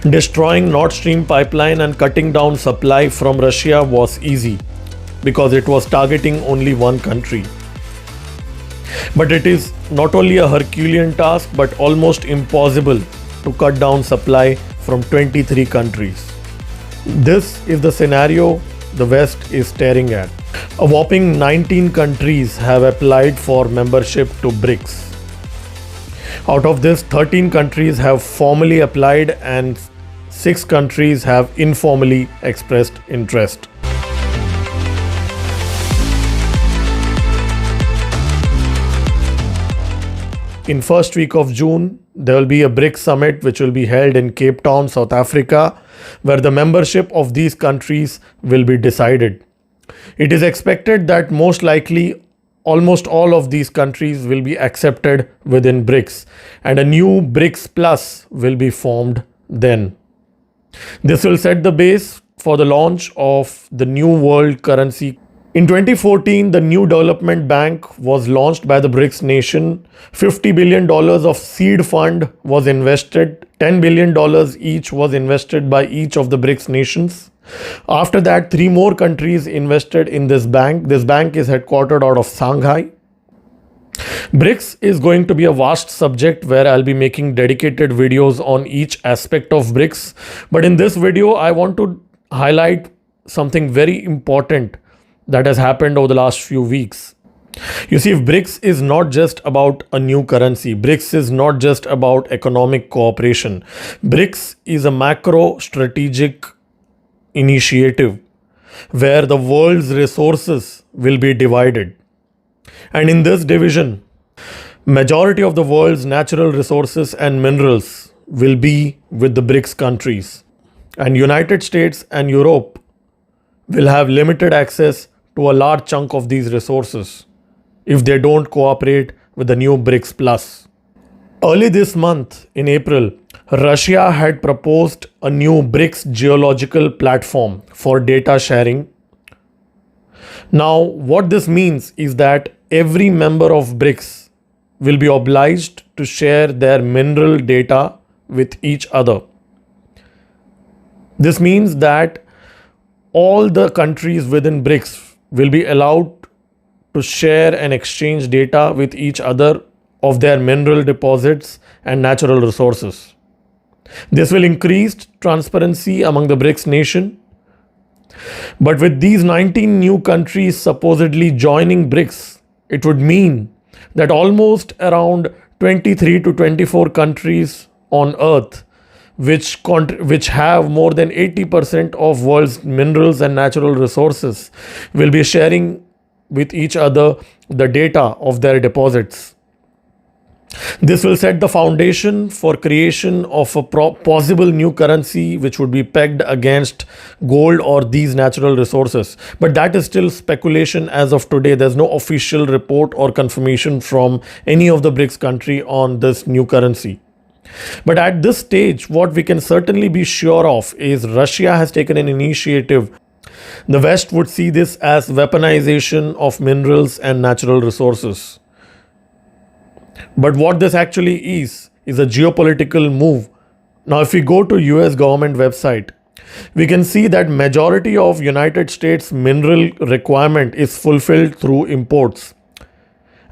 Destroying Nord Stream pipeline and cutting down supply from Russia was easy because it was targeting only one country. But it is not only a Herculean task but almost impossible to cut down supply from 23 countries. This is the scenario the West is staring at. A whopping 19 countries have applied for membership to BRICS. Out of this, 13 countries have formally applied and 6 countries have informally expressed interest. In first week of June, there will be a BRICS Summit which will be held in Cape Town, South Africa, where the membership of these countries will be decided. It is expected that most likely almost all of these countries will be accepted within BRICS, and a new BRICS Plus will be formed then. This will set the base for the launch of the new world currency. In 2014, the new development bank was launched by the BRICS nation. $50 billion of seed fund was invested. $10 billion each was invested by each of the BRICS nations. After that, 3 more countries invested in this bank. This bank is headquartered out of Shanghai. BRICS is going to be a vast subject where I'll be making dedicated videos on each aspect of BRICS. But in this video, I want to highlight something very important that has happened over the last few weeks. You see, BRICS is not just about a new currency. BRICS is not just about economic cooperation. BRICS is a macro strategic initiative where the world's resources will be divided. And in this division, majority of the world's natural resources and minerals will be with the BRICS countries. And United States and Europe will have limited access to a large chunk of these resources if they don't cooperate with the new BRICS Plus. Early this month, in April, Russia had proposed a new BRICS geological platform for data sharing. Now, what this means is that every member of BRICS will be obliged to share their mineral data with each other. This means that all the countries within BRICS will be allowed to share and exchange data with each other of their mineral deposits and natural resources. This will increase transparency among the BRICS nation. But with these 19 new countries supposedly joining BRICS, it would mean that almost around 23 to 24 countries on earth which have more than 80% of world's minerals and natural resources will be sharing with each other the data of their deposits. This will set the foundation for creation of a possible new currency which would be pegged against gold or these natural resources. But that is still speculation as of today. There's no official report or confirmation from any of the BRICS country on this new currency. But at this stage, what we can certainly be sure of is Russia has taken an initiative. The West would see this as weaponization of minerals and natural resources. But what this actually is a geopolitical move. Now, if we go to US government website, we can see that majority of United States mineral requirement is fulfilled through imports.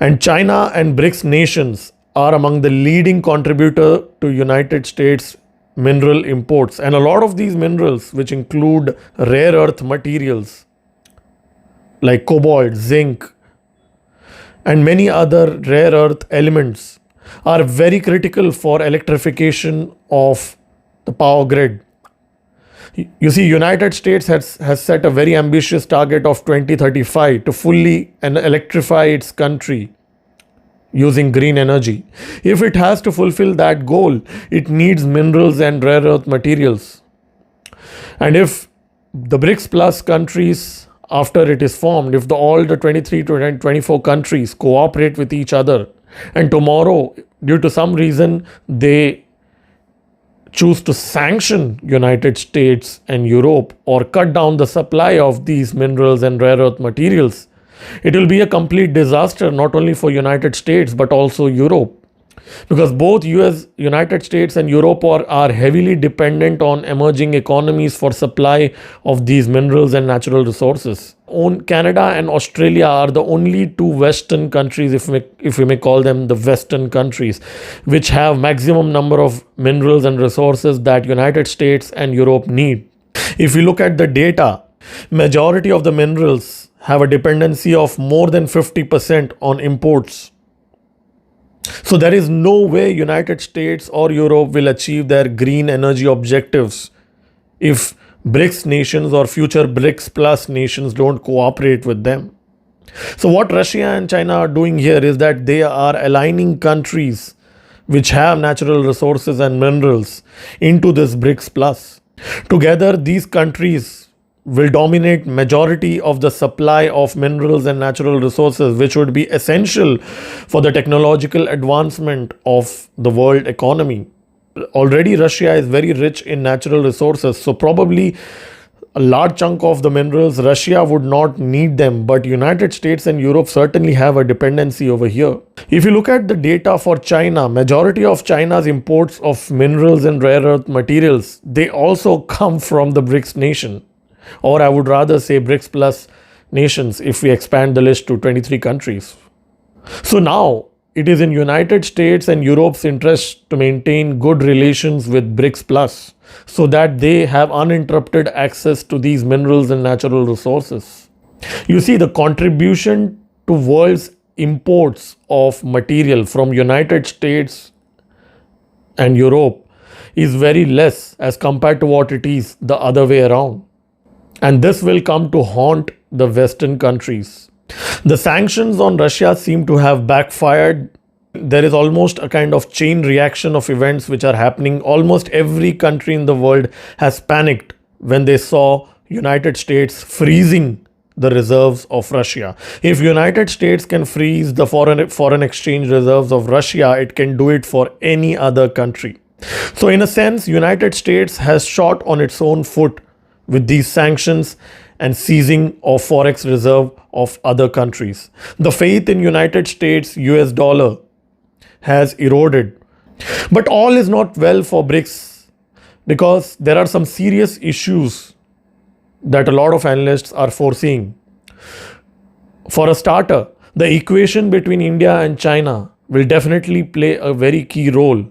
And China and BRICS nations are among the leading contributor to United States mineral imports. And a lot of these minerals, which include rare earth materials like cobalt, zinc, and many other rare earth elements, are very critical for electrification of the power grid. You see, United States has set a very ambitious target of 2035 to fully electrify its country using green energy. If it has to fulfill that goal, it needs minerals and rare earth materials. And if the BRICS Plus countries, after it is formed, if all the 23 to 24 countries cooperate with each other, and tomorrow, due to some reason, they choose to sanction United States and Europe or cut down the supply of these minerals and rare earth materials, it will be a complete disaster not only for United States but also Europe. because both United States and Europe are heavily dependent on emerging economies for supply of these minerals and natural resources. Canada and Australia are the only two Western countries, if we may call them the Western countries, which have maximum number of minerals and resources that United States and Europe need. If we look at the data, majority of the minerals have a dependency of more than 50% on imports. So there is no way United States or Europe will achieve their green energy objectives if BRICS nations or future BRICS plus nations don't cooperate with them. So what Russia and China are doing here is that they are aligning countries which have natural resources and minerals into this BRICS plus. Together, these countries will dominate majority of the supply of minerals and natural resources, which would be essential for the technological advancement of the world economy. Already Russia is very rich in natural resources, so probably a large chunk of the minerals Russia would not need them, but United States and Europe certainly have a dependency over here. If you look at the data for China, majority of China's imports of minerals and rare earth materials, they also come from the BRICS nation. Or I would rather say BRICS plus nations if we expand the list to 23 countries. So now it is in United States and Europe's interest to maintain good relations with BRICS plus so that they have uninterrupted access to these minerals and natural resources. You see, the contribution to world's imports of material from United States and Europe is very less as compared to what it is the other way around. And this will come to haunt the Western countries. The sanctions on Russia seem to have backfired. There is almost a kind of chain reaction of events which are happening. Almost every country in the world has panicked when they saw United States freezing the reserves of Russia. If United States can freeze the foreign exchange reserves of Russia, it can do it for any other country. So in a sense, United States has shot on its own foot with these sanctions and seizing of forex reserve of other countries. The faith in United States US dollar has eroded. But all is not well for BRICS because there are some serious issues that a lot of analysts are foreseeing. For a starter, the equation between India and China will definitely play a very key role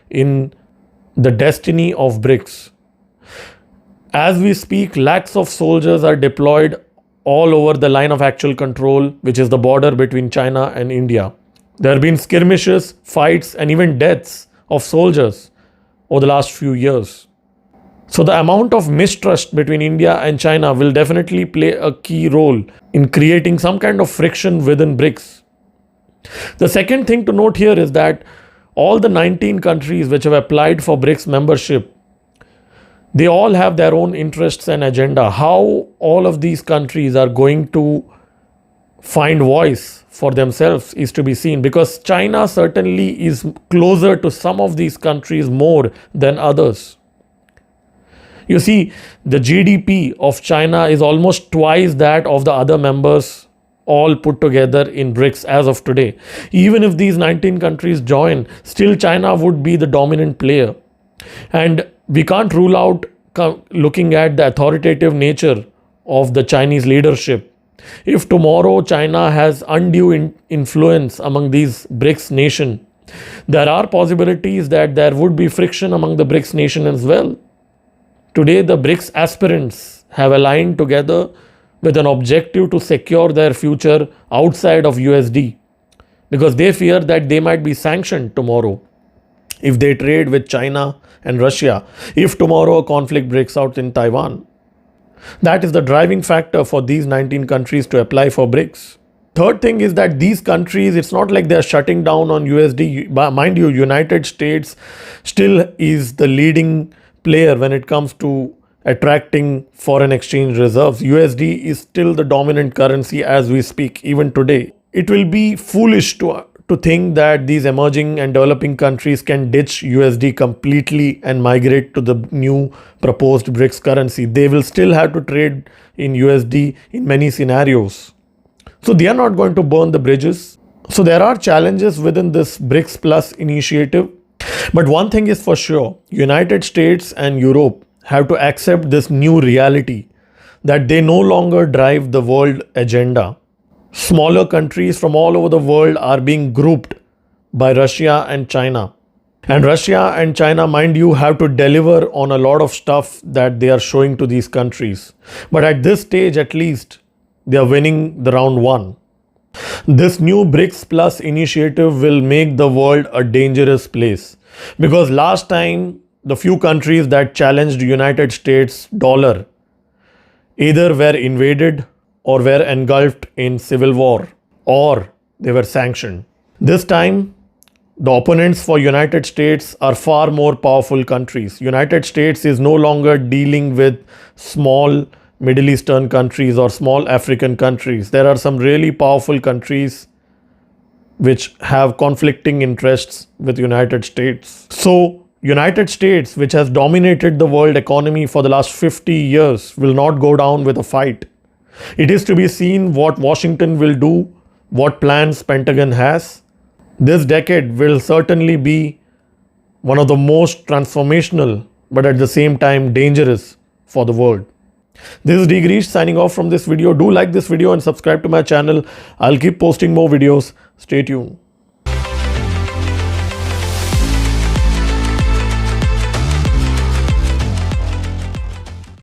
in the destiny of BRICS. As we speak, lakhs of soldiers are deployed all over the line of actual control, which is the border between China and India. There have been skirmishes, fights, and even deaths of soldiers over the last few years. So the amount of mistrust between India and China will definitely play a key role in creating some kind of friction within BRICS. The second thing to note here is that all the 19 countries which have applied for BRICS membership, they all have their own interests and agenda. How all of these countries are going to find voice for themselves is to be seen, because China certainly is closer to some of these countries more than others. You see, the GDP of China is almost twice that of the other members all put together in BRICS as of today. Even if these 19 countries join, still China would be the dominant player. And we can't rule out looking at the authoritative nature of the Chinese leadership. If tomorrow China has undue influence among these BRICS nations, there are possibilities that there would be friction among the BRICS nations as well. Today, the BRICS aspirants have aligned together with an objective to secure their future outside of USD, because they fear that they might be sanctioned tomorrow if they trade with China and Russia, if tomorrow a conflict breaks out in Taiwan. That is the driving factor for these 19 countries to apply for BRICS. Third thing is that these countries, it's not like they're shutting down on USD. Mind you, United States still is the leading player when it comes to attracting foreign exchange reserves. USD is still the dominant currency as we speak, even today. It will be foolish to think that these emerging and developing countries can ditch USD completely and migrate to the new proposed BRICS currency. They will still have to trade in USD in many scenarios. So they are not going to burn the bridges. So there are challenges within this BRICS Plus initiative. But one thing is for sure, United States and Europe have to accept this new reality that they no longer drive the world agenda. Smaller countries from all over the world are being grouped by Russia and China. And Russia and China, mind you, have to deliver on a lot of stuff that they are showing to these countries. But at this stage, at least, they are winning the round one. This new BRICS Plus initiative will make the world a dangerous place. Because last time, the few countries that challenged United States dollar either were invaded or were engulfed in civil war, or they were sanctioned. This time, the opponents for United States are far more powerful countries. United States is no longer dealing with small Middle Eastern countries or small African countries. There are some really powerful countries which have conflicting interests with United States. So, United States, which has dominated the world economy for the last 50 years, will not go down with a fight. It is to be seen what Washington will do, what plans Pentagon has. This decade will certainly be one of the most transformational, but at the same time dangerous for the world. This is Degrees signing off from this video. Do like this video and subscribe to my channel. I'll keep posting more videos. Stay tuned.